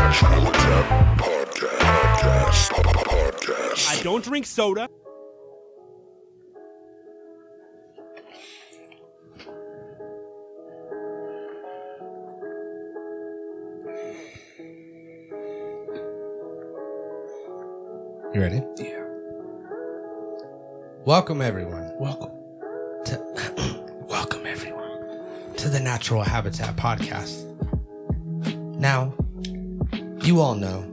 I don't drink soda. You ready? Yeah. Welcome, everyone. Welcome everyone to the Natural Habitat Podcast. Now, you all know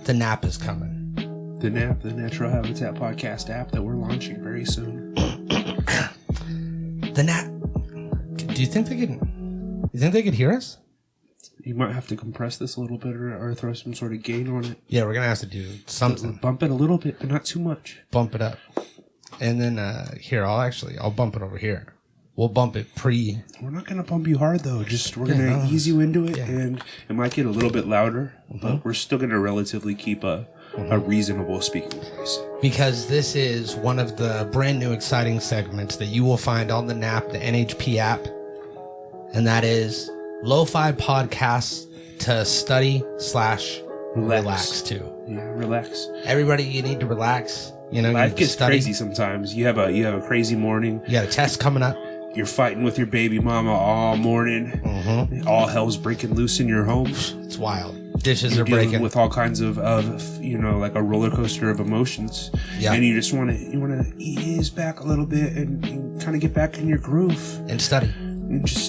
the nap is coming. The NAP, the Natural Habitat Podcast app that we're launching very soon. The nap. Do you think they can? You think they could hear us? You might have to compress this a little bit or throw some sort of gain on it. Yeah, we're gonna have to do something. Bump it a little bit, but not too much. Bump it up, and then here I'll bump it over here. We'll bump it pre. We're not gonna bump you hard though. We're gonna ease you into it, Yeah. and it might get a little bit louder, but we're still gonna relatively keep a reasonable speaking voice. Because this is one of the brand new exciting segments that you will find on the NAP, the NHP app, and that is lo-fi podcasts to study / relax to. Yeah, relax. Everybody, you need to relax. You know, Life you gets study. crazy sometimes. You have a crazy morning. You got a test coming up. You're fighting with your baby mama all morning. All hell's breaking loose in your home. It's wild. Dishes You're are dealing breaking. with all kinds of like a roller coaster of emotions. Yeah. And you just want to ease back a little bit and kind of get back in your groove. And study. And just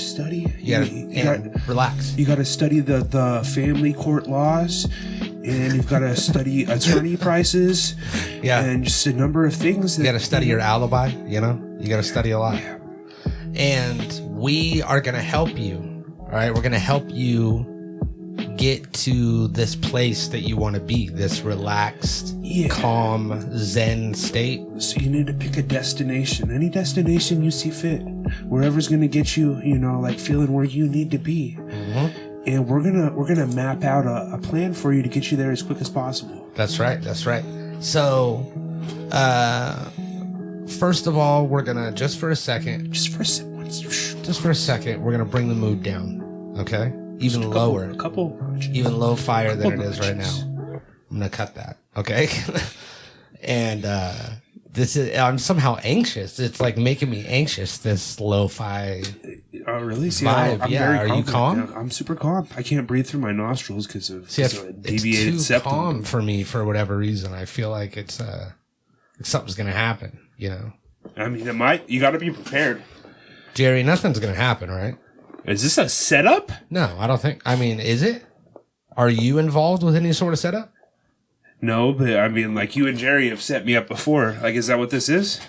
study. You gotta relax. You got to study the family court laws, and you've got to study attorney prices. Yeah. And just a number of things. You got to study your alibi. You know, you got to study a lot. And we are going to help you. All right, we're going to help you get to this place that you want to be, this relaxed, calm, zen state. So you need to pick a destination, any destination you see fit, wherever's going to get you, like feeling where you need to be. And we're gonna map out a plan for you to get you there as quick as possible. That's right. So, first of all, we're gonna just for a second, we're gonna bring the mood down. Okay. Even lower, even low fire than it is right now. I'm gonna cut that, okay? And I'm somehow anxious. It's like making me anxious. This lo-fi. Oh, really? See, vibe. I'm Yeah. very Are you calm? Yeah, I'm super calm. I can't breathe through my nostrils because of a deviated it's too septum. calm for me for whatever reason. I feel like it's something's gonna happen. You know. I mean, it might. You got to be prepared. Jerry, nothing's gonna happen, right? Is this a setup? No, I don't think. I mean, is it? Are you involved with any sort of setup? No, but I mean, like you and Jerry have set me up before. Like, is that what this is?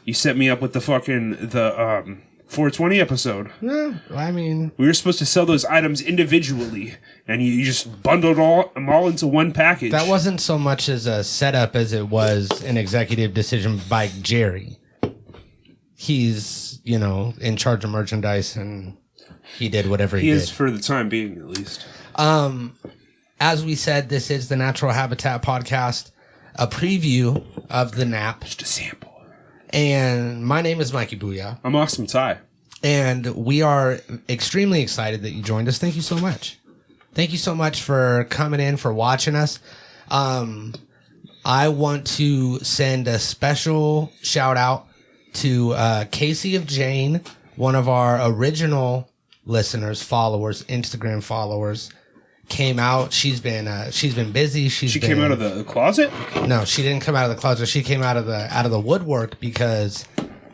You set me up with the 420 episode. No, I mean, we were supposed to sell those items individually, and you just bundled them all into one package. That wasn't so much as a setup as it was an executive decision by Jerry. He's, in charge of merchandise, and he did whatever he did. He is for the time being, at least. As we said, this is the Natural Habitat Podcast, a preview of the NAP. Just a sample. And my name is Mikey Booyah. I'm Awesome Ty. And we are extremely excited that you joined us. Thank you so much. Thank you so much for coming in, for watching us. I want to send a special shout out to Casey of Jane, one of our original listeners, followers, Instagram followers. Came out. She's been busy. She came out of the closet? No, she didn't come out of the closet. She came out of the woodwork because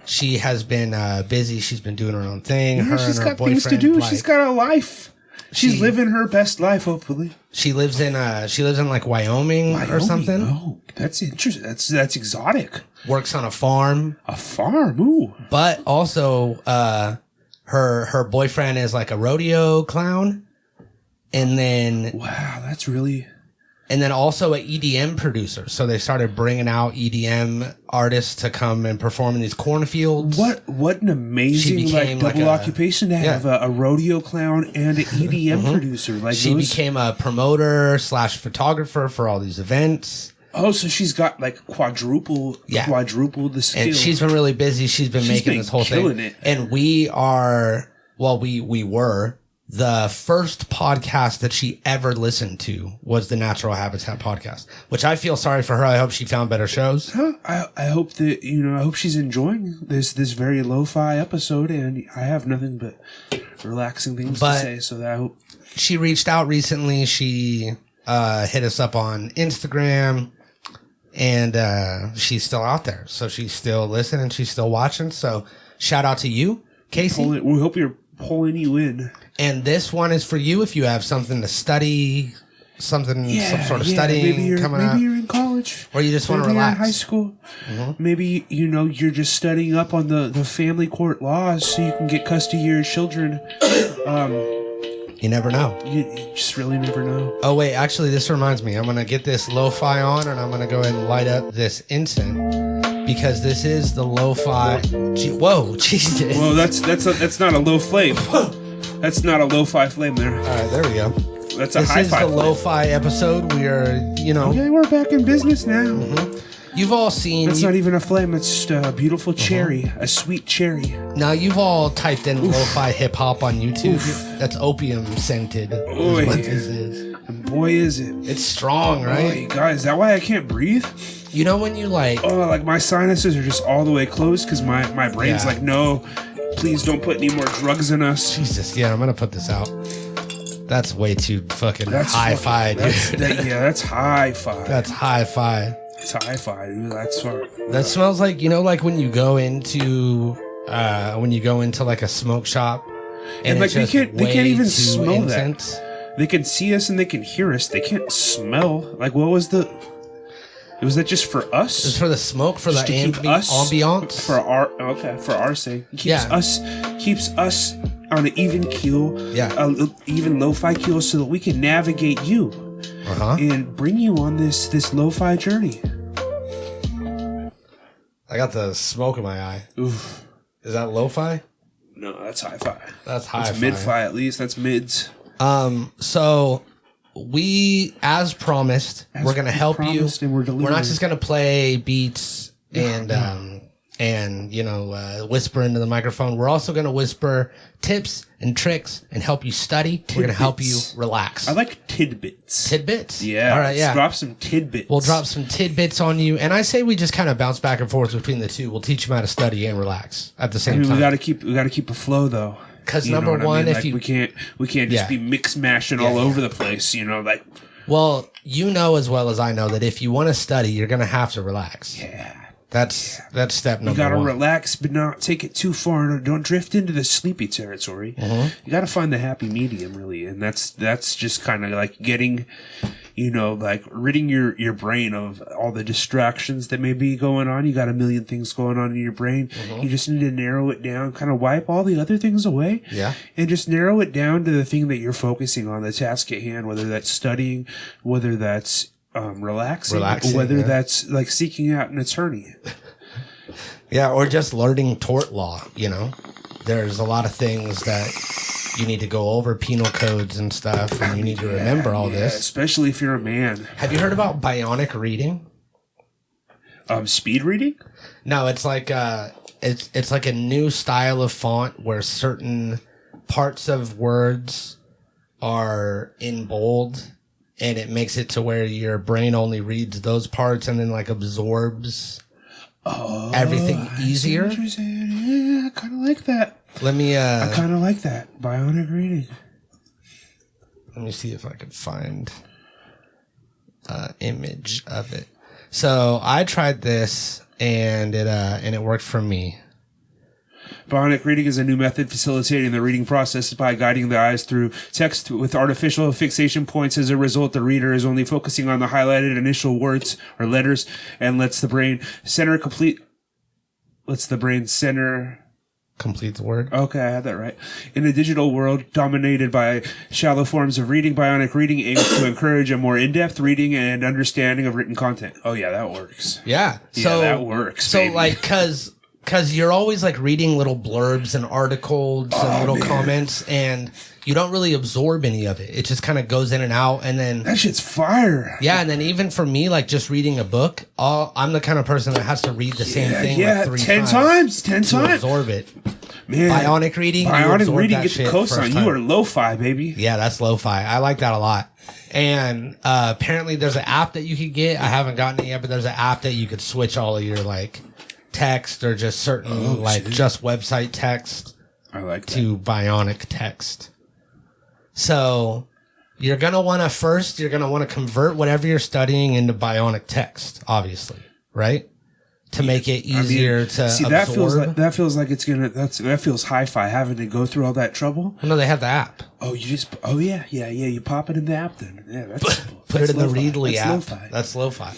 she has been busy. She's been doing her own thing. Yeah, she's got things to do. She's got a life. She's living her best life, hopefully. She lives in like Wyoming or something. Oh, that's interesting. That's exotic. Works on a farm. A farm, ooh. But also, her boyfriend is like a rodeo clown. And then... Wow, that's really... And then also an EDM producer. So they started bringing out EDM artists to come and perform in these cornfields. What an amazing double occupation to have a rodeo clown and an EDM producer. Like she became a promoter / photographer for all these events. Oh, so she's got like quadruple the skill. And she's been really busy. She's been making this whole thing. It. And we are, well, we were the first podcast that she ever listened to was the Natural Habitat podcast, which I feel sorry for her. I hope she found better shows. I hope that, I hope she's enjoying this very lo-fi episode, and I have nothing but relaxing things to say, so that I hope. She reached out recently. She hit us up on Instagram, and she's still out there. So she's still listening. She's still watching. So shout out to you, Casey. We hope you're pulling you in. And this one is for you if you have something to study, some sort of studying coming up. Maybe you're in college. Or you just want to relax. You're in high school. Mm-hmm. Maybe, you're just studying up on the family court laws so you can get custody of your children. You never know. You just really never know. Oh, wait. Actually, this reminds me. I'm going to get this lo-fi on, and I'm going to go ahead and light up this incense. Because this is the lo-fi. Whoa, Jesus. Whoa, that's not a low flame. That's not a lo-fi flame there. All right, there we go. That's a hi-fi. This is the lo-fi episode. We are, Okay, we're back in business now. Mm-hmm. You've all seen. That's not even a flame. It's just a beautiful cherry, a sweet cherry. Now you've all typed in lo-fi hip hop on YouTube. That's opium scented. Boy, what this is. Boy, is it! It's strong, right? Boy, guys, is that why I can't breathe? You know when you like my sinuses are just all the way closed because my brain's like, no, please don't put any more drugs in us. Jesus, yeah, I'm gonna put this out. That's way too fucking hi-fi, dude. That's hi-fi. That's hi-fi. It's hi-fi, dude. That's fun. That smells like, like when you go into like a smoke shop and like they can't even smell intense. That. They can see us and they can hear us. They can't smell. Like, what was the? Was that just for us? It's for the smoke, for just the ambiance. For our sake. Keeps us on an even keel. Yeah. Even lo-fi keel so that we can navigate you. And bring you on this lo-fi journey. I got the smoke in my eye. Oof. Is that lo-fi? No, that's hi-fi. That's hi-fi. That's mid-fi at least. That's mids. So we, as promised, we're going to help you. We're not just going to play beats and whisper into the microphone. We're also going to whisper tips and tricks and help you study. We're going to help you relax. I like tidbits. Tidbits? Yeah. All right, yeah. Drop some tidbits. We'll drop some tidbits on you. And I say we just kind of bounce back and forth between the two. We'll teach you how to study and relax at the same time. We got to keep a flow though. Because number one, if we can't just be mix mashing all over the place, Well, as well as I know that if you want to study, you're going to have to relax. Yeah. That's step number one. You gotta relax, but not take it too far. And don't drift into the sleepy territory. You gotta find the happy medium, really, and that's just kind of like getting, ridding your brain of all the distractions that may be going on. You got a million things going on in your brain. You just need to narrow it down, kind of wipe all the other things away, and just narrow it down to the thing that you're focusing on, the task at hand. Whether that's studying, whether that's relaxing, whether that's like seeking out an attorney. Or just learning tort law, There's a lot of things that you need to go over, penal codes and stuff, and you need to remember all this. Especially if you're a man. Have you heard about bionic reading? Speed reading? No, it's like it's like a new style of font where certain parts of words are in bold. And it makes it to where your brain only reads those parts and then absorbs everything easier. Yeah, I kind of like that. I kind of like that. Bionic reading. Let me see if I can find an image of it. So I tried this and it worked for me. Bionic reading is a new method facilitating the reading process by guiding the eyes through text with artificial fixation points. As a result, the reader is only focusing on the highlighted initial words or letters and lets the brain center complete the word. Okay, I had that right. In a digital world dominated by shallow forms of reading, bionic reading aims to encourage a more in-depth reading and understanding of written content. Oh yeah, that works. Yeah. So that works. So baby. because because you're always like reading little blurbs and articles and little comments, and you don't really absorb any of it. It just kind of goes in and out, and then that shit's fire. Yeah, and then even for me, like just reading a book, I'm the kind of person that has to read the same thing like 3 times. 10 to times. Absorb it. Man, Bionic reading. Get the cosign. You are lo-fi, baby. Yeah, that's lo-fi. I like that a lot. And apparently there's an app that you could get. I haven't gotten it yet, but there's an app that you could switch all of your like text or just certain just website text I like that. to bionic text. So you're going to want to convert whatever you're studying into bionic text, obviously, right? To make it easier to see, absorb. that feels like it's gonna. That feels hi-fi having to go through all that trouble. Well, no, they have the app. Oh, yeah. You pop it in the app then. Yeah, that's simple. Put it in the Readly app. Lo-fi. That's lo-fi.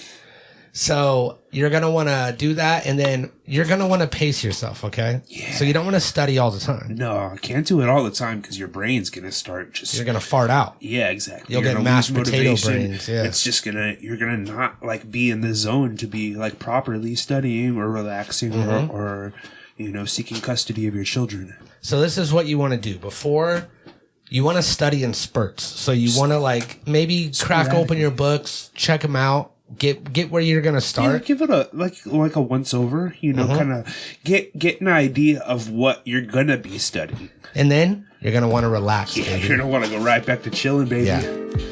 So you're going to want to do that, and then you're going to want to pace yourself, okay? Yeah. So you don't want to study all the time. No, I can't do it all the time because your brain's gonna start just. You're going to fart out. Yeah, exactly. You'll You're get gonna mashed lose potato motivation. brains. Yeah. It's just you're gonna not like be in the zone to be like properly studying or relaxing or seeking custody of your children. So this is what you want to do before. You want to study in spurts. So you want to like maybe crack open your books, check them out, get where you're going to start. Yeah, give it a like a once over, kind of get an idea of what you're going to be studying. And then you're going to want to relax, Yeah, baby. you're going to want to go right back to chilling, baby. Yeah.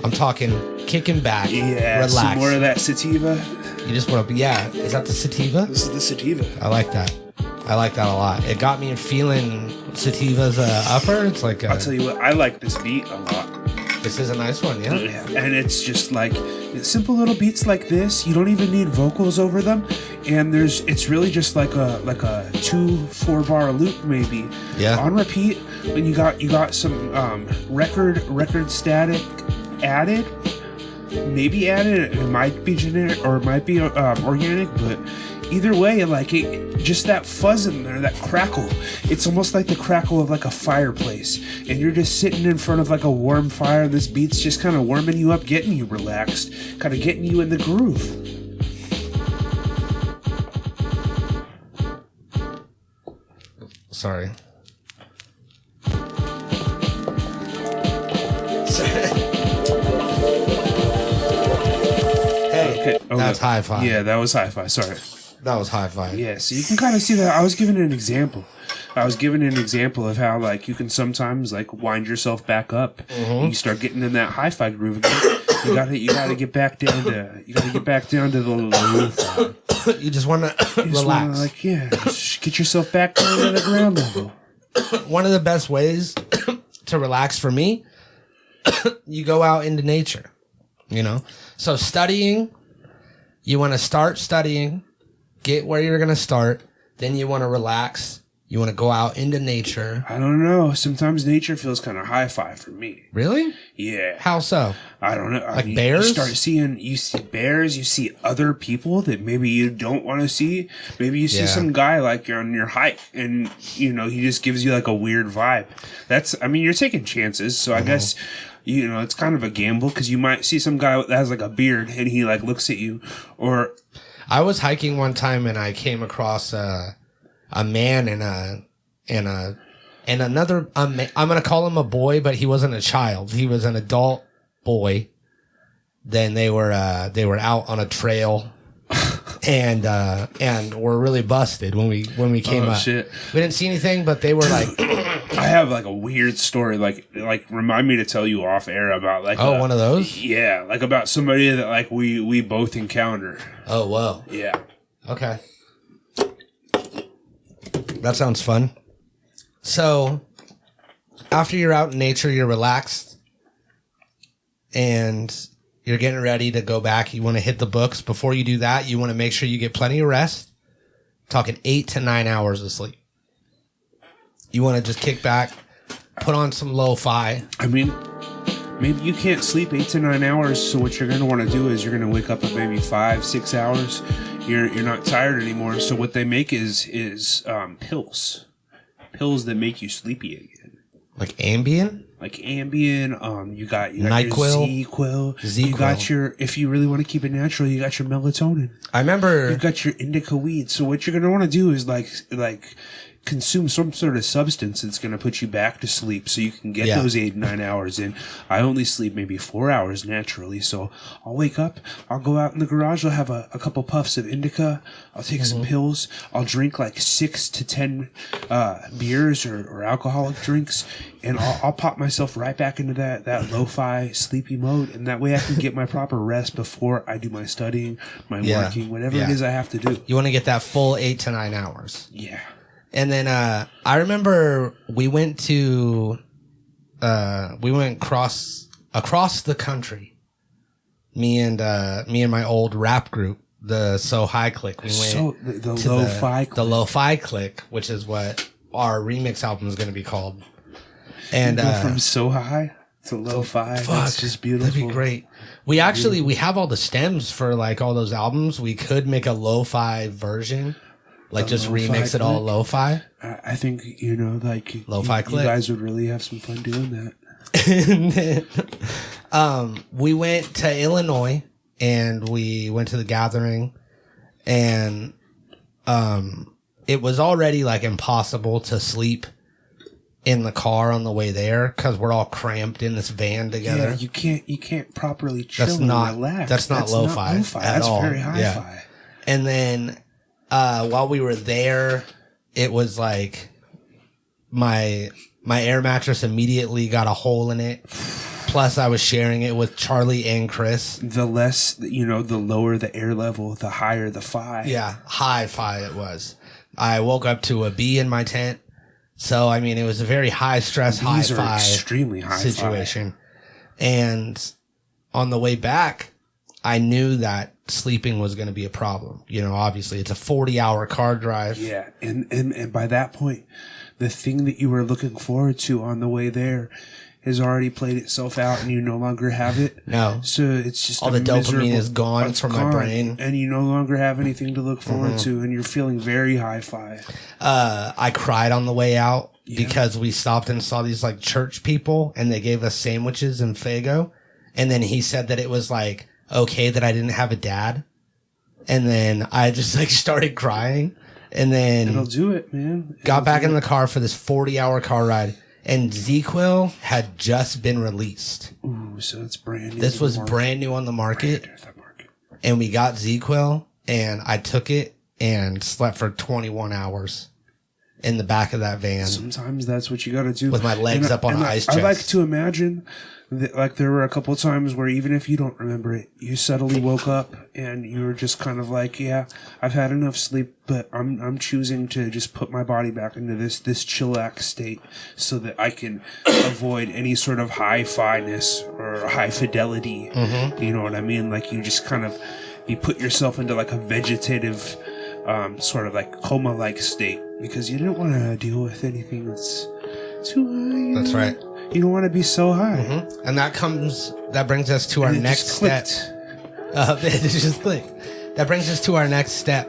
I'm talking kicking back, Yeah, some relax. more of that sativa. You just want to be, is that the sativa? This is the sativa. I like that. I like that a lot. It got me feeling sativa's upper. It's like I'll tell you what, I like this beat a lot. This is a nice one, yeah. Yeah, and it's just like simple little beats like this. You don't even need vocals over them, and it's really just like a 2-4 bar loop maybe. Yeah. On repeat, and you got some record static added. Maybe added. It might be generic or it might be organic, but either way, like just that fuzz in there, that crackle. It's almost like the crackle of like a fireplace, and you're just sitting in front of like a warm fire. This beat's just kind of warming you up, getting you relaxed, kind of getting you in the groove. Sorry. Okay. That's hi-fi. Yeah, that was hi-fi. Sorry. That was hi-fi. Yeah, so you can kind of see that. I was giving an example. Of how like you can sometimes like wind yourself back up. And you start getting in that hi-fi groove again. You gotta get back down to the lo-fi. You just want to relax. Just get yourself back down to the ground level. One of the best ways to relax for me, you go out into nature. So studying, you want to start studying, get where you're going to start, then you want to relax. You want to go out into nature. I don't know. Sometimes nature feels kind of hi-fi for me. Really? Yeah. How so? I don't know. Like bears? You see bears, you see other people that maybe you don't want to see. Maybe you see some guy like you're on your hike and, he just gives you like a weird vibe. You're taking chances. So I guess, it's kind of a gamble because you might see some guy that has like a beard and he like looks at you or. I was hiking one time and I came across a man and another, I'm going to call him a boy, but he wasn't a child. He was an adult boy. Then they were out on a trail and were really busted when we came up. Shit. We didn't see anything, but they were like, I have like a weird story, like remind me to tell you off air about like one of those? Yeah, like about somebody that like we both encounter. Oh, whoa. Yeah. Okay. That sounds fun. So, after you're out in nature, you're relaxed, and you're getting ready to go back. You want to hit the books. Before you do that, you want to make sure you get plenty of rest. Talking 8 to 9 hours of sleep. You want to just kick back, put on some lo-fi. I mean, maybe you can't sleep 8 to 9 hours, so what you're going to want to do is you're going to wake up at maybe 5-6 hours. You're not tired anymore, so what they make is pills that make you sleepy again. Like Ambien? like Ambien. You got your NyQuil. ZQuil. You got your, if you really want to keep it natural, you got your melatonin. I remember You got your indica weed. So what you're gonna want to do is like consume some sort of substance that's going to put you back to sleep so you can get those 8-9 hours in. I only sleep maybe 4 hours naturally, so I'll wake up, I'll go out in the garage, I'll have a couple puffs of indica, I'll take some pills, I'll drink like 6 to 10 beers or alcoholic drinks, and I'll pop myself right back into that lo-fi sleepy mode, and that way I can get my proper rest before I do my studying, my working, whatever it is I have to do. You want to get that full 8 to 9 hours. Yeah. And then I remember we went across the country. Me and my old rap group, the So High Click. We went the Lo-Fi Click. The Lo-Fi Click, which is what our remix album is going to be called. And from So High to Lo-Fi. That's just beautiful. That'd be great. We actually we have all the stems for like all those albums. We could make a lo-fi version. Like just remix it all lo-fi. I think, like lo-fi you guys would really have some fun doing that. We went to Illinois and we went to the gathering, and it was already like impossible to sleep in the car on the way there because we're all cramped in this van together. Yeah, you can't properly chill and relax. That's not lo-fi. That's very hi-fi. Yeah. And then while we were there, it was like my air mattress immediately got a hole in it. Plus, I was sharing it with Charlie and Chris. The less, the lower the air level, the higher the fi. Yeah, high fi it was. I woke up to a bee in my tent. So, I mean, it was a very high stress, high fi extremely high situation. And on the way back, I knew that sleeping was going to be a problem. Obviously it's a 40-hour car drive. Yeah. And by that point, the thing that you were looking forward to on the way there has already played itself out and you no longer have it. No. So it's just all the dopamine is gone from my brain. And you no longer have anything to look forward to, and you're feeling very hi-fi. I cried on the way out because we stopped and saw these like church people and they gave us sandwiches and Faygo. And then he said that it was like okay that I didn't have a dad. And then I just like started crying, and then it'll do it, man. Got back in the car for this 40-hour car ride, and ZQuil had just been released. Ooh, so it's brand new. This was brand new on the market. And we got ZQuil, and I took it and slept for 21 hours in the back of that van. Sometimes that's what you got to do. With my legs up on an ice chest. I like to imagine that, like, there were a couple of times where even if you don't remember it, you suddenly woke up and you were just kind of like, yeah, I've had enough sleep, but I'm choosing to just put my body back into this chillax state so that I can avoid any sort of high-fi-ness or high fidelity. Mm-hmm. You know what I mean? Like, you just kind of, you put yourself into like a vegetative sort of like coma-like state because you didn't want to deal with anything that's too high. That's right. You don't want to be so high. Mm-hmm. And that brings us to our next step. It just clicked. That brings us to our next step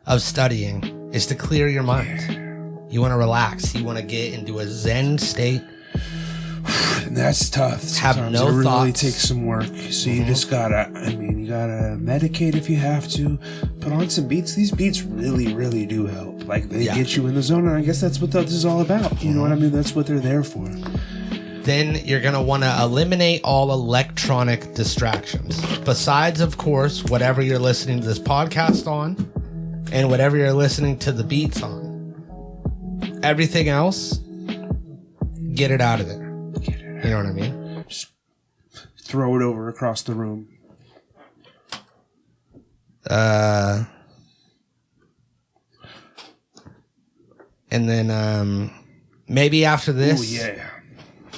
of studying is to clear your mind. You want to relax. You want to get into a Zen state. And that's tough. Have Sometimes no it thoughts. really takes some work. So you just gotta, you gotta medicate if you have to. Put on some beats. These beats really, really do help. Like, they get you in the zone, and I guess that's what this is all about. You know what I mean? That's what they're there for. Then you're going to want to eliminate all electronic distractions. Besides, of course, whatever you're listening to this podcast on and whatever you're listening to the beats on. Everything else, get it out of there. You know what I mean? Just throw it over across the room. And then maybe after this... Oh, yeah.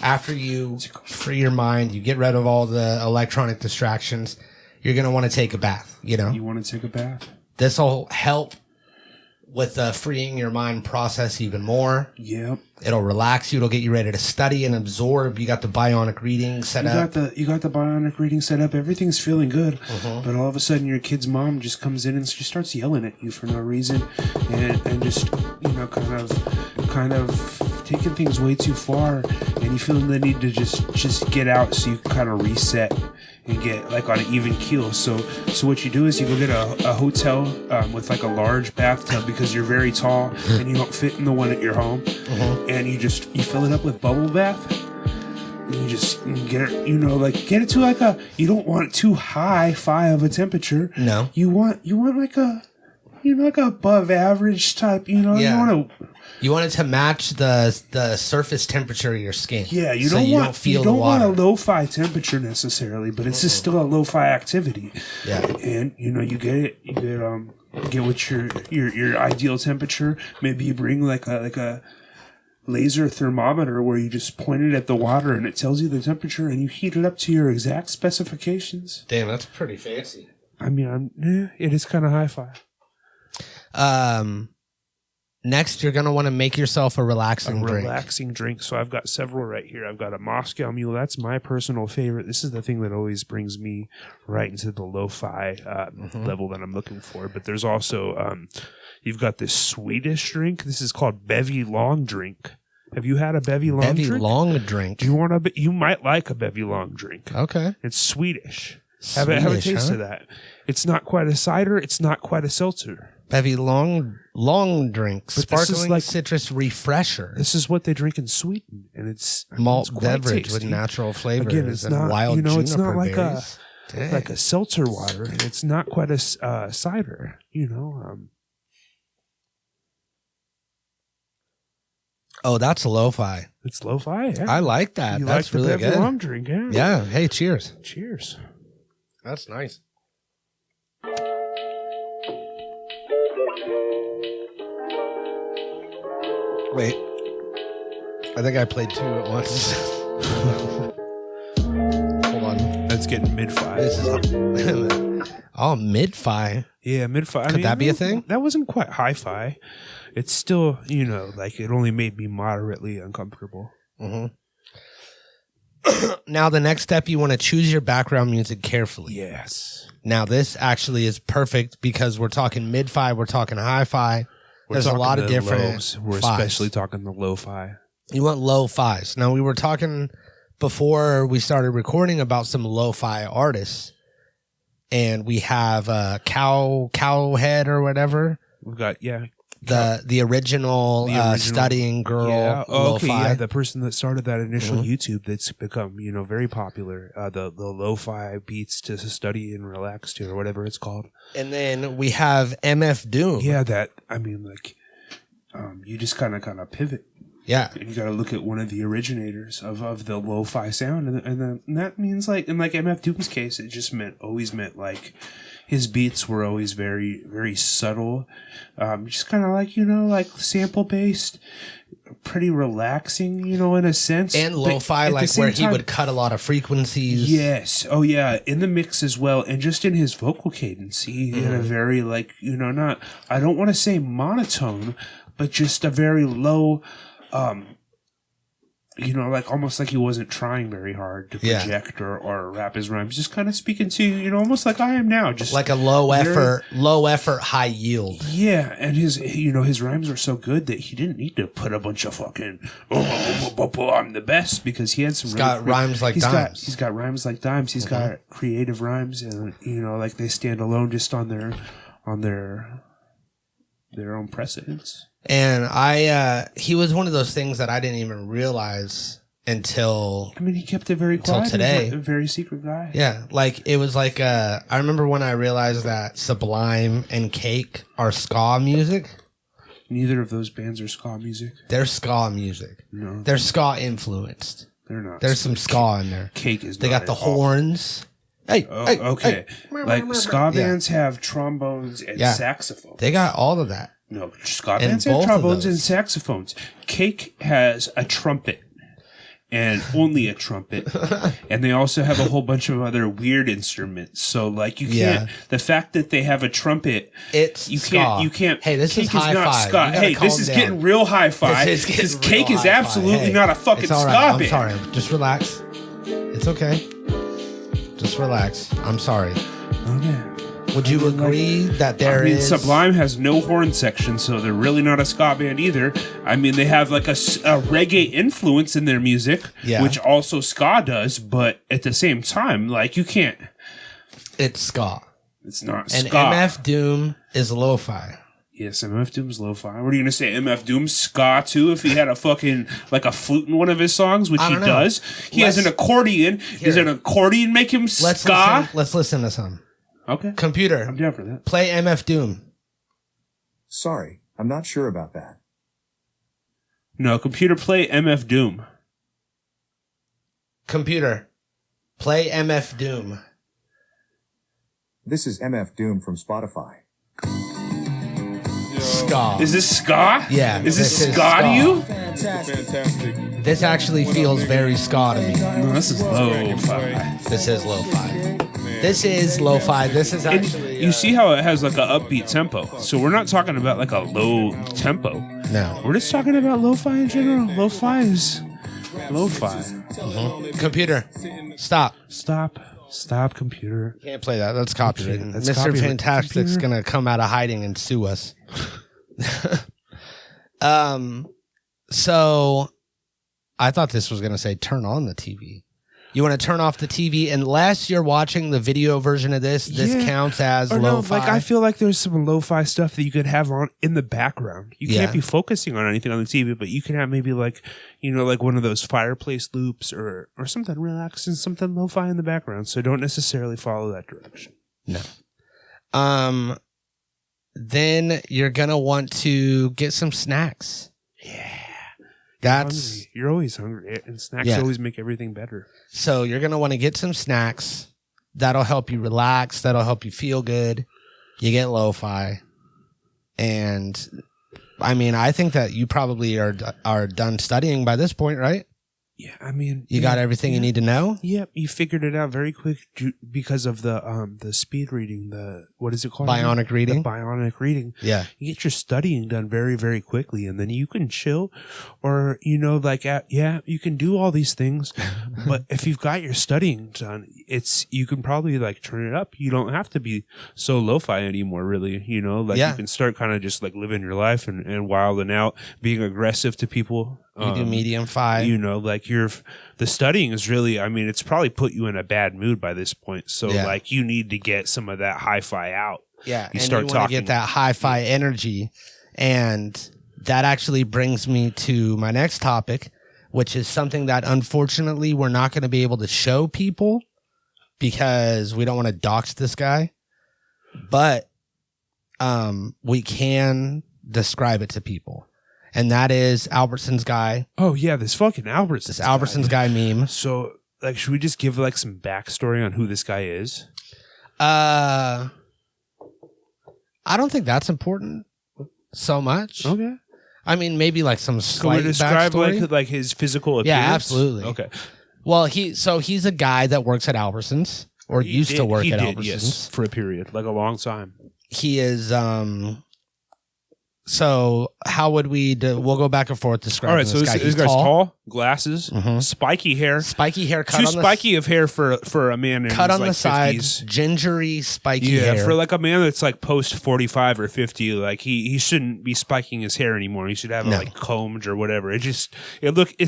After you free your mind, you get rid of all the electronic distractions, you're going to want to take a bath, You want to take a bath? This will help with freeing your mind process even more. Yep. It'll relax you. It'll get you ready to study and absorb. You got the bionic reading set up. You got the bionic reading set up. Everything's feeling good. But all of a sudden your kid's mom just comes in and she starts yelling at you for no reason and just, kind of taking things way too far, and you feel the need to just get out so you can kind of reset and get like on an even keel. So what you do is you go get a hotel with like a large bathtub because you're very tall and you don't fit in the one at your home, and you fill it up with bubble bath. You get it, get it to like you don't want it too high of a temperature. No. You want like like above average type, You want it to match the surface temperature of your skin. Yeah, you don't want a lo-fi temperature necessarily, but it's just still a lo-fi activity. Yeah. And you get what your ideal temperature. Maybe you bring like a laser thermometer where you just point it at the water and it tells you the temperature and you heat it up to your exact specifications. Damn, that's pretty fancy. I mean, it is kind of hi-fi. Next, you're going to want to make yourself a relaxing drink. So I've got several right here. I've got a Moscow Mule. That's my personal favorite. This is the thing that always brings me right into the lo-fi level that I'm looking for. But there's also, you've got this Swedish drink. This is called Bevy Long Drink. Have you had a Bevy Long drink? Bevy Long drink. Do you want you might like a Bevy Long drink. Okay. It's Swedish. Have a taste of that. It's not quite a cider. It's not quite a seltzer. Bevy long drink, sparkling citrus refresher. This is what they drink in Sweden, and it's malt it's beverage tasty. with natural flavors. Again, it's and not wild it's not like berries. a seltzer water, and it's not quite a cider. Oh, that's lo-fi. It's lo-fi. Yeah. I like that. You That's like the really Bevy good. Long drink, yeah. Yeah. Hey, cheers. Cheers. That's nice. Wait, I think I played two at once. Hold on. That's getting mid-fi. This is mid-fi. Yeah, mid-fi. Could that be a thing? That wasn't quite hi-fi. It's still, like it only made me moderately uncomfortable. Mm-hmm. Now, the next step, you want to choose your background music carefully. Yes. Now, this actually is perfect because we're talking mid-fi, we're talking hi-fi. There's a lot of different lows. We're especially talking the lo-fi. You want lo-fis. Now, we were talking before we started recording about some lo-fi artists, and we have Cowhead or whatever. We've got, the original Studying Girl lo-fi. Okay, yeah, the person that started that initial YouTube that's become, very popular. The lo-fi beats to study and relax to, or whatever it's called. And then we have MF Doom. Yeah, you just kind of pivot. Yeah. And you got to look at one of the originators of the lo-fi sound. And that means in like MF Doom's case, it just always meant like his beats were always very, very subtle. Just kind of like sample based, pretty relaxing, in a sense. And lo-fi, like where he would cut a lot of frequencies. Yes. Oh, yeah. In the mix as well. And just in his vocal cadence, he had a very not, I don't want to say monotone, but just a very low, almost like he wasn't trying very hard to project or rap his rhymes. Just kind of speaking to, almost like I am now. Just like a low effort, high yield. Yeah. And his rhymes were so good that he didn't need to put a bunch of fucking, I'm the best, because he had some rhymes like dimes. He's got rhymes like dimes. He's got creative rhymes, and, like they stand alone just on their own precedence. And he was one of those things that I didn't even realize until... he kept it very quiet. Today. He's a very secret guy. Yeah, it was I remember when I realized that Sublime and Cake are ska music. Neither of those bands are ska music. They're ska music. No. They're ska influenced. They're not. There's some ska in there. Cake is They not got the horns. Hey, okay. Hey. Like ska bands have trombones and saxophones. They got all of that. No, ska bands have trombones and saxophones. Cake has a trumpet. And only a trumpet. And they also have a whole bunch of other weird instruments. So you can't, the fact that they have a trumpet, you can't, hey, this Cake is high not five. ska. Hey, this is getting real hi-fi. Because Cake is absolutely not a fucking ska band. I'm sorry. Just relax. It's okay. Just relax. I'm sorry. Okay. Would you agree that there is? Sublime has no horn section, so they're really not a ska band either. I mean, they have like a reggae influence in their music, which also ska does, but at the same time, like, you can't. It's ska. It's not and ska. And MF Doom is lo-fi. Yes, MF Doom's lo-fi. What are you gonna say? MF Doom's ska too? If he had a fucking like a flute in one of his songs, which he does, he has an accordion. Does an accordion make him ska? Let's listen to some. Okay, computer, I'm down for that. Play MF Doom. Sorry, I'm not sure about that. No, computer, play MF Doom. Computer, play MF Doom. This is MF Doom from Spotify. Ska. Is this ska? Yeah. Is this ska to you? Fantastic. This actually feels very ska to me. No, this is lo-fi. This is lo-fi. This is lo-fi. This is actually... You see how it has like an upbeat tempo. So we're not talking about like a low tempo. No. We're just talking about lo-fi in general. Lo-fi is lo-fi. Computer, stop. Stop, computer. Can't play that. That's copyrighted. That's Mr. copyright. Fantastic's going to come out of hiding and sue us. So I thought this was going to say turn on the TV. You want to turn off the TV unless you're watching the video version of this. This counts as lo-fi. Like, I feel like there's some lo-fi stuff that you could have on in the background. You can't be focusing on anything on the TV, but you can have maybe like, like one of those fireplace loops or something relaxing, something lo-fi in the background. So don't necessarily follow that direction. No. Then you're going to want to get some snacks. Yeah. That's You're always hungry, and snacks always make everything better. So you're going to want to get some snacks. That'll help you relax. That'll help you feel good. You get lo-fi. And I mean, I think that you probably are done studying by this point, right? Yeah, I mean, you got everything you need to know? Yep, you figured it out very quick because of the speed reading, what is it called? Bionic reading? The bionic reading. Yeah. You get your studying done very, very quickly, and then you can chill or, you can do all these things, but if you've got your studying done, you can probably like turn it up. You don't have to be so lo-fi anymore, really, you can start kind of just like living your life and wilding out, being aggressive to people. You do medium-fi. The studying is really, it's probably put you in a bad mood by this point. So, you need to get some of that hi-fi out. Yeah, you want to get that hi-fi energy. And that actually brings me to my next topic, which is something that, unfortunately, we're not going to be able to show people because we don't want to dox this guy. But we can describe it to people. And that is Albertsons guy. Oh, yeah, this fucking Albertsons. This Albertsons guy meme. So, should we just give some backstory on who this guy is? I don't think that's important so much. Okay. I mean, maybe some slight Can we describe backstory? like his physical appearance? Yeah, absolutely. Okay. Well, he's a guy that works at Albertsons or used to work at Albertsons. Yes, for a period, like a long time. He is So how would we do? We'll go back and forth describing All right, so this guy. this guy's tall, glasses, spiky hair. Spiky hair cut Too on the spiky of hair for a man in cut his on the 50s. sides, gingery spiky Yeah, hair. for like a man that's like post 45 or 50, like he shouldn't be spiking his hair anymore. He should have it like combed or whatever. It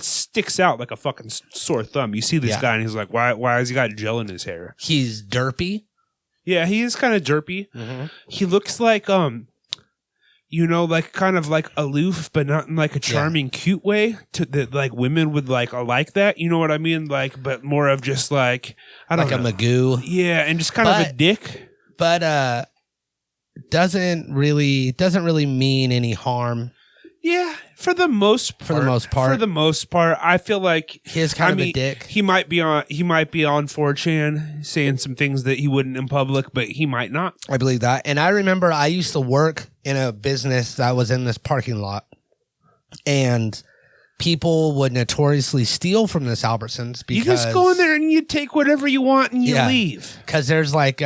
sticks out like a fucking sore thumb. You see this guy and he's like, why has he got gel in his hair? He's derpy. Yeah, he is kind of derpy. He looks like kind of like aloof, but not in like a charming, cute way that like women would like that. You know what I mean? Like, but more of just like, I don't know. Like a Magoo. Yeah, and just kind of a dick. But doesn't really mean any harm. Yeah, for the most part, I feel like he's kind of a dick. He might be on 4chan saying some things that he wouldn't in public, but he might not. I believe that. And I remember I used to work in a business that was in this parking lot, and people would notoriously steal from this Albertsons because you just go in there and you take whatever you want and you leave. Because there's like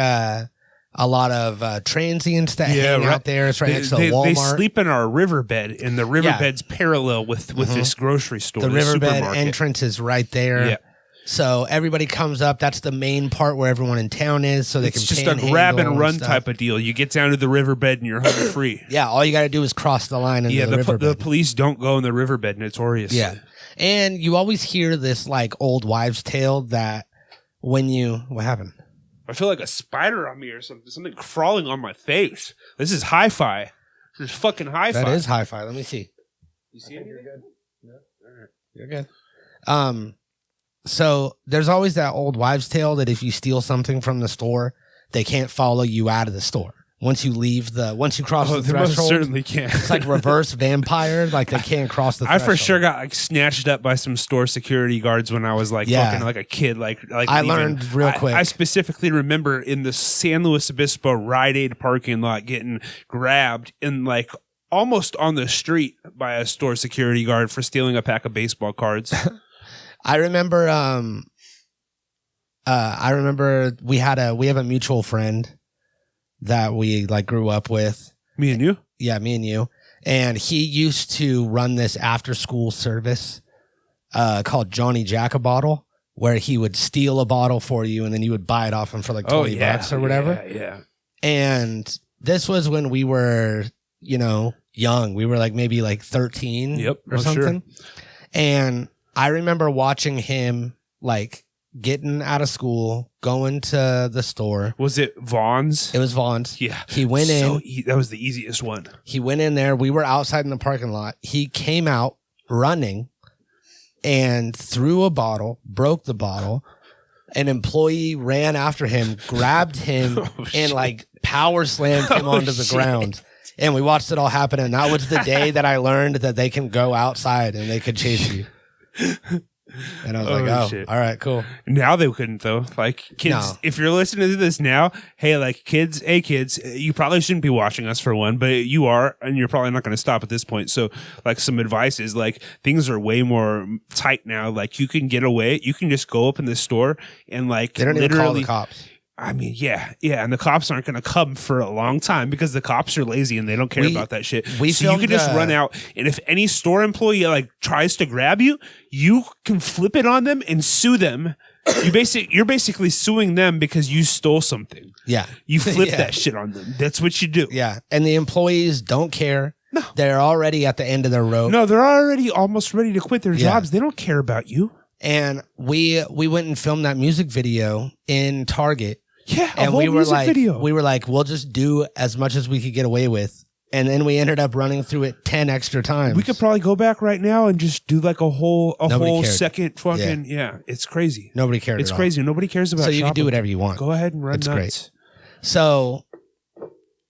a lot of transients that hang out there. It's right next to Walmart. They sleep in our riverbed, and the riverbed's parallel with this grocery store. The riverbed supermarket. entrance is right there. Yeah. So everybody comes up. That's the main part where everyone in town is, so they It's can just a panhandle grab and run stuff. type of deal. You get down to the riverbed and you're home free. Yeah, all you got to do is cross the line into the riverbed. The police don't go in the riverbed notoriously. Yeah. And you always hear this like old wives' tale that when you... What happened? I feel like a spider on me or something crawling on my face. This is hi-fi. This is fucking hi-fi. That is hi-fi. Let me see. You see it? You're good. No. All right. You're good. So there's always that old wives' tale that if you steal something from the store, they can't follow you out of the store. Once you cross the they most threshold, certainly can. it's like reverse vampire. Like they can't cross the I threshold. for sure got like snatched up by some store security guards when I was like fucking like a kid. Like I learned real quick. I specifically remember in the San Luis Obispo Rite Aid parking lot getting grabbed in like almost on the street by a store security guard for stealing a pack of baseball cards. I remember we have a mutual friend that we like grew up with. Me and you? Yeah, me and you. And he used to run this after school service called Johnny Jack a Bottle, where he would steal a bottle for you and then you would buy it off him for like $20 or whatever. Yeah. And this was when we were, young. We were like maybe like 13 or something. Sure. And I remember watching him like getting out of school, going to the store. Was it Vaughn's? It was Vaughn's. Yeah. He went in. That was the easiest one. He went in there. We were outside in the parking lot. He came out running and threw a bottle, broke the bottle. An employee ran after him, grabbed him, and like power slammed him onto the ground. And we watched it all happen. And that was the day that I learned that they can go outside and they could chase you. And I was shit. All right, cool. Now they couldn't though. Like kids, No. If you're listening to this now, hey, kids, you probably shouldn't be watching us for one, but you are, and you're probably not going to stop at this point. So like some advice is like things are way more tight now. Like you can get away. You can just go up in the store and like They don't even call the cops. I mean, yeah, and the cops aren't going to come for a long time because the cops are lazy and they don't care about that shit. So you can just run out, and if any store employee like tries to grab you, you can flip it on them and sue them. You're basically suing them because you stole something. Yeah, you flip that shit on them. That's what you do. Yeah, and the employees don't care. No, they're already at the end of their rope. No, they're already almost ready to quit their jobs. They don't care about you. And we went and filmed that music video in Target. Yeah, and we were like, we'll just do as much as we could get away with, and then we ended up running through it 10 extra times. We could probably go back right now and just do like a whole cared. second fucking it's crazy. Nobody cared. It's crazy. Nobody cares about. So you shopping. can do whatever you want. Go ahead and run it's nuts. Great. So,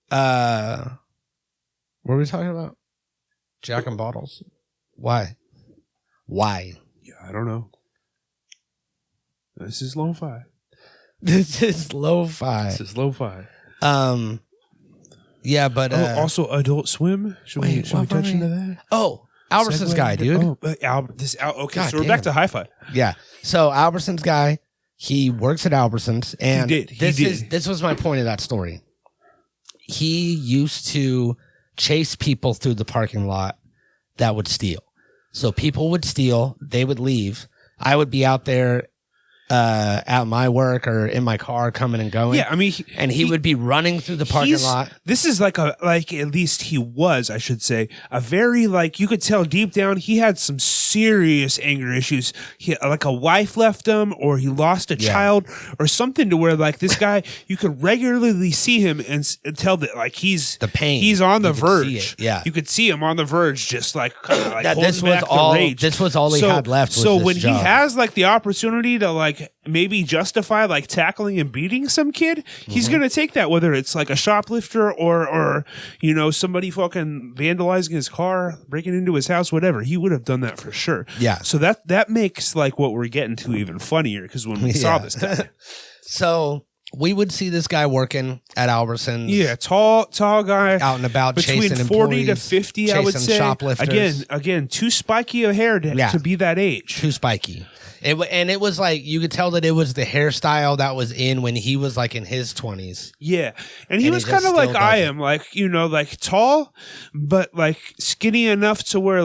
what were we talking about? Jack and bottles. Why? Yeah, I don't know. This is lo-fi. This is lo-fi. Yeah, but also Adult Swim. Should we touch into that? Oh, Albertson's guy, dude. Okay, God so we're back to hi-fi. Yeah. So Albertson's guy, he works at Albertson's, and He did. This was my point of that story. He used to chase people through the parking lot that would steal. So people would steal, they would leave. I would be out there at my work or in my car coming and going. Yeah, I mean, he would be running through the parking lot. This is like at least he was, I should say, a very you could tell deep down he had some serious anger issues. He like a wife left him, or he lost a child, or something to where this guy you could regularly see him and tell that he's the pain. He's on the verge. Yeah, you could see him on the verge, just kind of that holding this was back all. the rage. This was all he had left. So when job. he has the opportunity to maybe justify tackling and beating some kid, he's gonna take that, whether it's a shoplifter or somebody fucking vandalizing his car, breaking into his house, whatever. He would have done that for sure. Yeah. So that makes what we're getting to even funnier, because when we saw this guy. So we would see this guy working at Albertsons. Yeah, tall guy, out and about, between chasing 40 to 50. I would say shoplifters. Again, too spiky of hair to be that age. Too spiky. It was you could tell that it was the hairstyle that was in when he was in his 20s. Yeah. And he was kind of like I am, tall, but skinny enough to where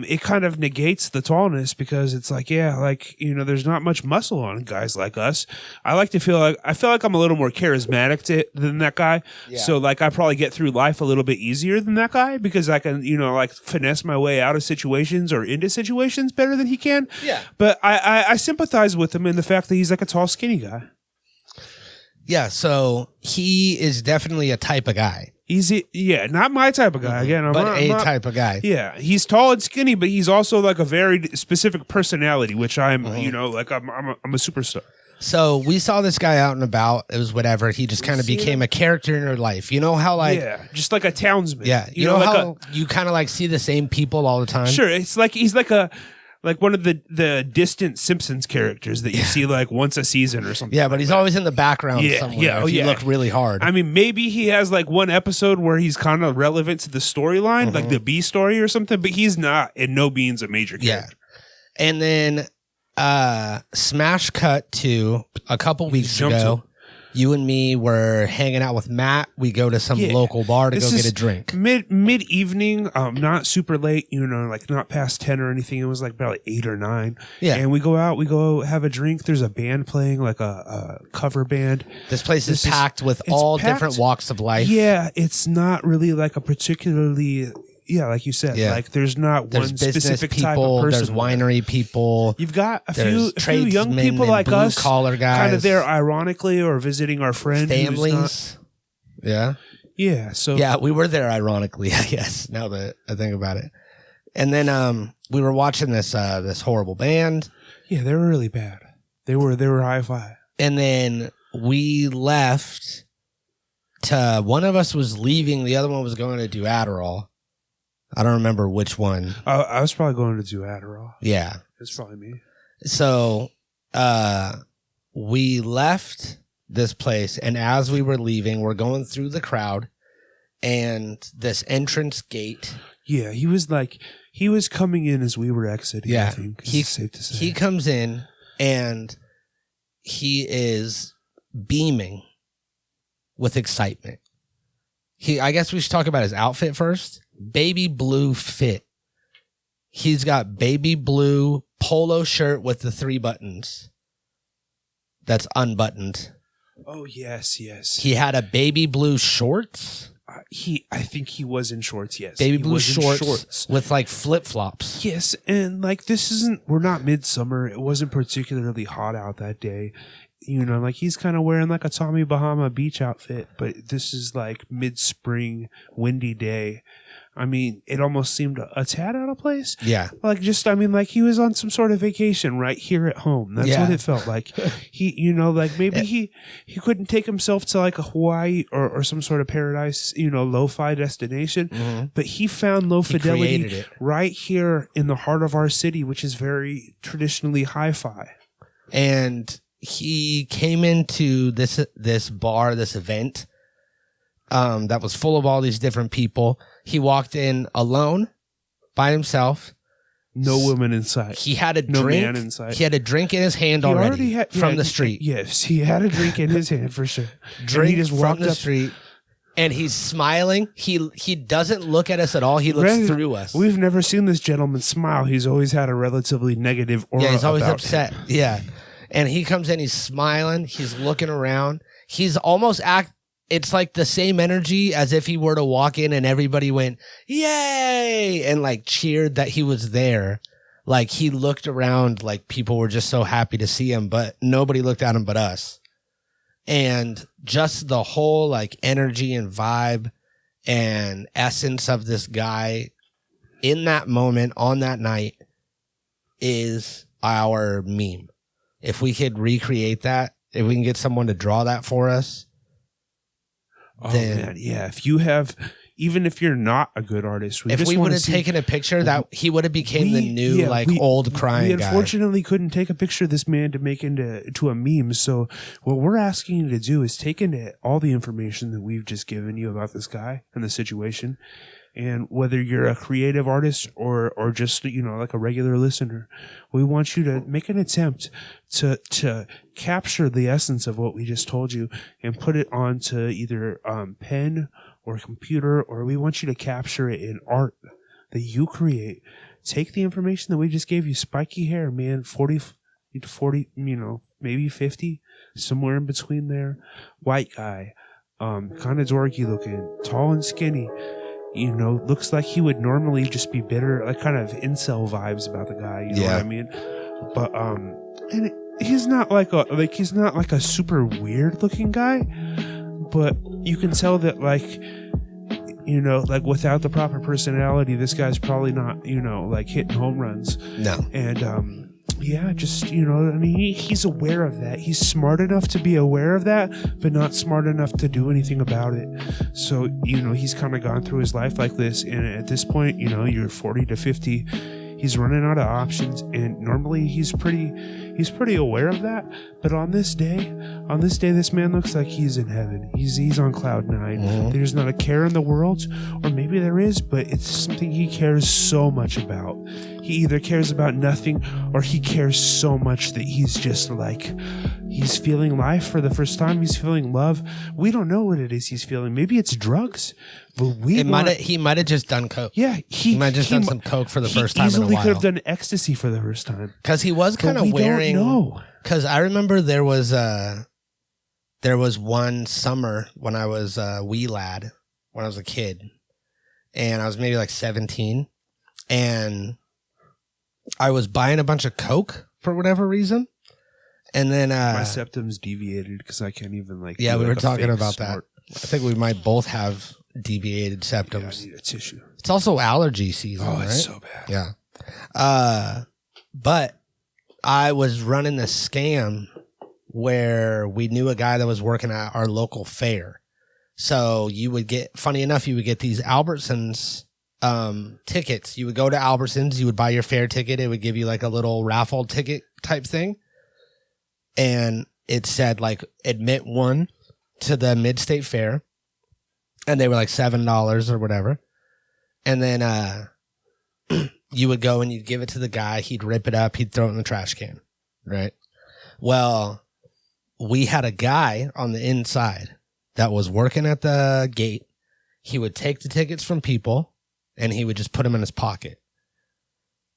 it kind of negates the tallness because it's like, yeah, like, you know, there's not much muscle on guys like us. I feel like I'm a little more charismatic than that guy. Yeah. So like I probably get through life a little bit easier than that guy because I can, you know, like finesse my way out of situations or into situations better than he can. Yeah. But I sympathize with him in the fact that he's like a tall, skinny guy. Yeah. So he is definitely a type of guy. Yeah, not my type of guy. Again, I'm not type of guy. Yeah, he's tall and skinny, but he's also like a very specific personality, which I'm, you know, like I'm a superstar. So we saw this guy out and about. It was whatever. He just kind of became a character in your life. You know how like just like a townsman. Yeah, you know how you kind of like see the same people all the time. Sure, it's like he's like one of the distant Simpsons characters that you see like once a season or something. Yeah, but he's always in the background somewhere. Yeah, if you look really hard. I mean, maybe he has like one episode where he's kind of relevant to the storyline, like the B story or something, but he's not in no means a major character. Yeah. And then smash cut to a couple weeks ago. You and me were hanging out with Matt. We go to some local bar to go get a drink. Mid evening, not super late, you know, like not past 10 or anything. It was like about 8 or 9. Yeah. And we go out, we go have a drink. There's a band playing, like a cover band. This place is packed with all different walks of life. Yeah, it's not really like a particularly... Yeah, like you said, like there's one specific people, type of person. There's winery people. You've got a few young people like us, collar guys, kind of there ironically or visiting our friend. Families. Yeah. So we were there ironically, I guess. Now that I think about it, and then we were watching this horrible band. Yeah, they were really bad. They were hi-fi. And then we left. One of us was leaving. The other one was going to do Adderall. I don't remember which one. I was probably going to do Adderall. Yeah. It's probably me. So we left this place, and as we were leaving, we're going through the crowd, and this entrance gate. Yeah, he was coming in as we were exiting, yeah. I think. It's safe to say. He comes in, and he is beaming with excitement. I guess we should talk about his outfit first. Baby blue fit. He's got baby blue polo shirt with the 3 buttons. That's unbuttoned. Oh, yes. He had a baby blue shorts. I think he was in shorts, yes. Baby blue shorts with like flip-flops. Yes, and like we're not midsummer. It wasn't particularly hot out that day. You know, like he's kind of wearing like a Tommy Bahama beach outfit, but this is like mid-spring, windy day. I mean, it almost seemed a tad out of place. Yeah. Like like he was on some sort of vacation right here at home. That's what it felt like. He, you know, like maybe he couldn't take himself to like a Hawaii or some sort of paradise, you know, lo-fi destination, but he found low fidelity right here in the heart of our city, which is very traditionally hi-fi. And he came into this bar, this event, that was full of all these different people. He walked in alone, by himself. No woman in sight. He had a drink. No man in sight. He had a drink in his hand already from the street. Yes, he had a drink in his hand for sure. Drink from the street. And he's smiling. He doesn't look at us at all. He looks through us. We've never seen this gentleman smile. He's always had a relatively negative aura. Yeah, he's always about upset. him. Yeah. And he comes in, he's smiling. He's looking around. He's almost it's like the same energy as if he were to walk in and everybody went, yay! And like cheered that he was there. Like he looked around like people were just so happy to see him, but nobody looked at him but us. And just the whole like energy and vibe and essence of this guy in that moment on that night is our meme. If we could recreate that, if we can get someone to draw that for us. Oh man, yeah. Even if you're not a good artist, if we would have taken a picture, that he would have became the new old crying guy. We unfortunately couldn't take a picture of this man to make into a meme. So what we're asking you to do is take into all the information that we've just given you about this guy and the situation. And whether you're a creative artist or just, you know, like a regular listener, we want you to make an attempt to capture the essence of what we just told you and put it onto either pen or computer, or we want you to capture it in art that you create take the information that we just gave you. Spiky hair, man, 40 to 40, maybe 50, somewhere in between there. White guy, kind of dorky looking, tall and skinny. Looks like he would normally just be bitter, like kind of incel vibes about the guy. You know what I mean? But and he's not like a super weird looking guy, but you can tell that like without the proper personality, this guy's probably not like hitting home runs. No. And he's aware of that. He's smart enough to be aware of that, but not smart enough to do anything about it. So, he's kind of gone through his life like this. And at this point, you're 40 to 50. He's running out of options. And normally he's pretty aware of that. But on this day, this man looks like he's in heaven. He's on cloud 9. Mm-hmm. There's not a care in the world, or maybe there is, but it's something he cares so much about. He either cares about nothing, or he cares so much that he's just like, he's feeling life for the first time. He's feeling love. We don't know what it is he's feeling. Maybe it's drugs, but he might have just done coke. Yeah, he might have just done some coke for the first time in a while. He easily could have done ecstasy for the first time. Because he was kind of wearing. No, because I remember there was one summer when I was a wee lad, when I was a kid, and I was maybe like 17, and I was buying a bunch of coke for whatever reason. And then my septum's deviated because I can't even like. Yeah, we were talking about that. I think we might both have deviated septums. Yeah, I need a tissue. It's also allergy season. Oh, it's right? so bad. Yeah. But I was running this scam where we knew a guy that was working at our local fair. So you would get, funny enough, you would get these Albertsons tickets. You would go to Albertsons, you would buy your fair ticket. It would give you like a little raffle ticket type thing. And it said like admit one to the Mid-State Fair. And they were like $7 or whatever. And then you would go and you'd give it to the guy. He'd rip it up. He'd throw it in the trash can. Right? Well, we had a guy on the inside that was working at the gate. He would take the tickets from people and he would just put them in his pocket.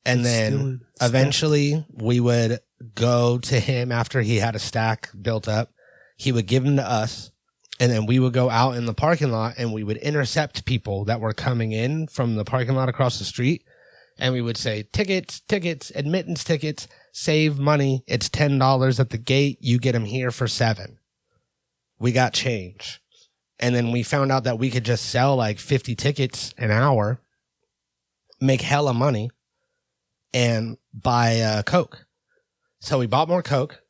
And then eventually we would go to him after he had a stack built up. He would give them to us. And then we would go out in the parking lot and we would intercept people that were coming in from the parking lot across the street. And we would say, tickets, admittance tickets, save money. It's $10 at the gate. You get them here for $7. We got change. And then we found out that we could just sell like 50 tickets an hour, make hella money, and buy Coke. So we bought more Coke.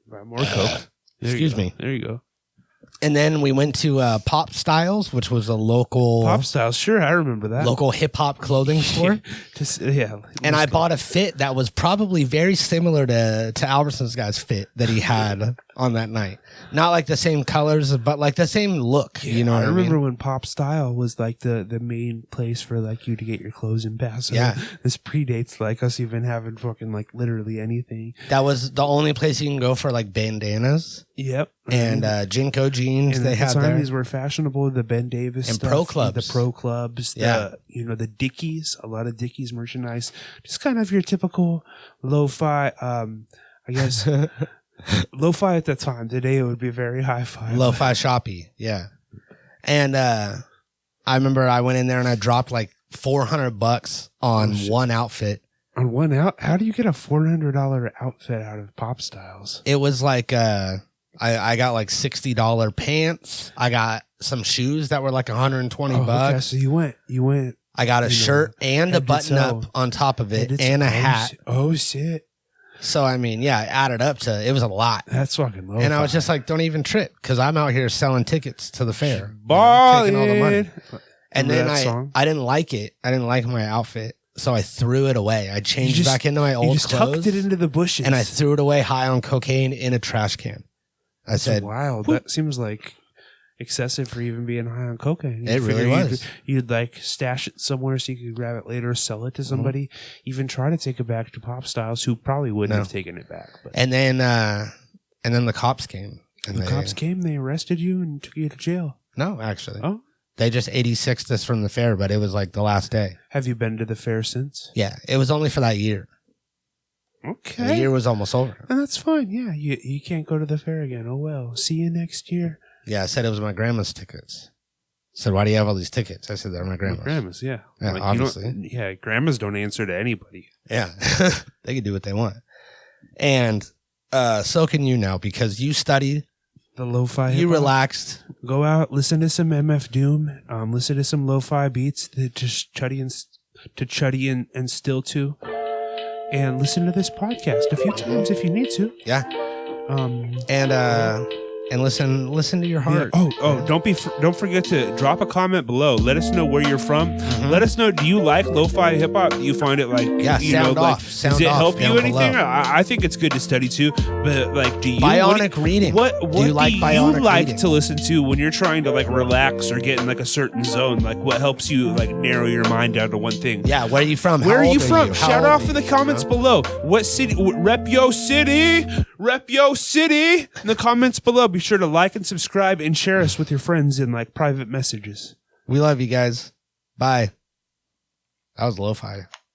Excuse me. There you go. And then we went to Pop Styles, which was a local Pop Styles. Sure, I remember that local hip hop clothing store. And I bought a fit that was probably very similar to Albertson's guy's fit that he had on that night. Not like the same colors, but like the same look. Yeah, you know, I remember when Pop Style was like the main place for like you to get your clothes in Paso. Yeah, this predates like us even having fucking like literally anything. That was the only place you can go for like bandanas. Yep. And Jinko jeans. And they had there. These were fashionable. The Ben Davis and stuff, pro clubs, the pro clubs. Yeah. The Dickies. A lot of Dickies merchandise. Just kind of your typical lo-fi. I guess. Lo-fi at the time. Today it would be very hi-fi. Lo-fi shoppy, yeah. And I remember I went in there and I dropped like $400 on one outfit. On one out? How do you get a $400 outfit out of Pop Styles? It was like I got like $60 pants. I got some shoes that were like $120. Okay, so you went. I got a shirt and a button up on top of it and a hat. Oh shit. So, I mean, yeah, I added up to, it was a lot. That's fucking low. And I was just like, don't even trip, because I'm out here selling tickets to the fair. Taking all the money. And then I didn't like it. I didn't like my outfit. So I threw it away. I changed back into my old clothes. Tucked it into the bushes. And I threw it away high on cocaine in a trash can. That's wild. Whoop. That seems like excessive for even being high on cocaine. It really was. You'd like stash it somewhere so you could grab it later, sell it to somebody, even try to take it back to Pop Styles, who probably wouldn't have taken it back. But. And then the cops came. And the cops came. They arrested you and took you to jail. No, actually. Oh, They just 86'd us from the fair, but it was like the last day. Have you been to the fair since? Yeah, it was only for that year. Okay. The year was almost over. And that's fine. Yeah, you can't go to the fair again. Oh, well. See you next year. Yeah, I said it was my grandma's tickets. I said, why do you have all these tickets? I said, they're my grandma's. Grandma's, yeah. Yeah, like, obviously. Yeah, grandmas don't answer to anybody. Yeah, they can do what they want. And so can you now because you studied. The lo-fi. You relaxed. Go out, listen to some MF Doom. Listen to some lo-fi beats that just chuddy and still to. And listen to this podcast a few times if you need to. Yeah. And listen to your heart. Yeah. Don't forget to drop a comment below. Let us know where you're from. Mm-hmm. Let us know, do you like lo-fi hip hop? Do you find it like sound off? Does it help you anything? I think it's good to study too. But like, do you bionic reading? What do you like reading? To listen to when you're trying to like relax or get in like a certain zone? Like what helps you like narrow your mind down to one thing? Yeah, where are you from? Where are you from? Shout off in the comments below. What city? Rep yo city. Rep yo city in the comments below. Be sure to like and subscribe and share us with your friends in like private messages. We love you guys. Bye. That was lo-fi.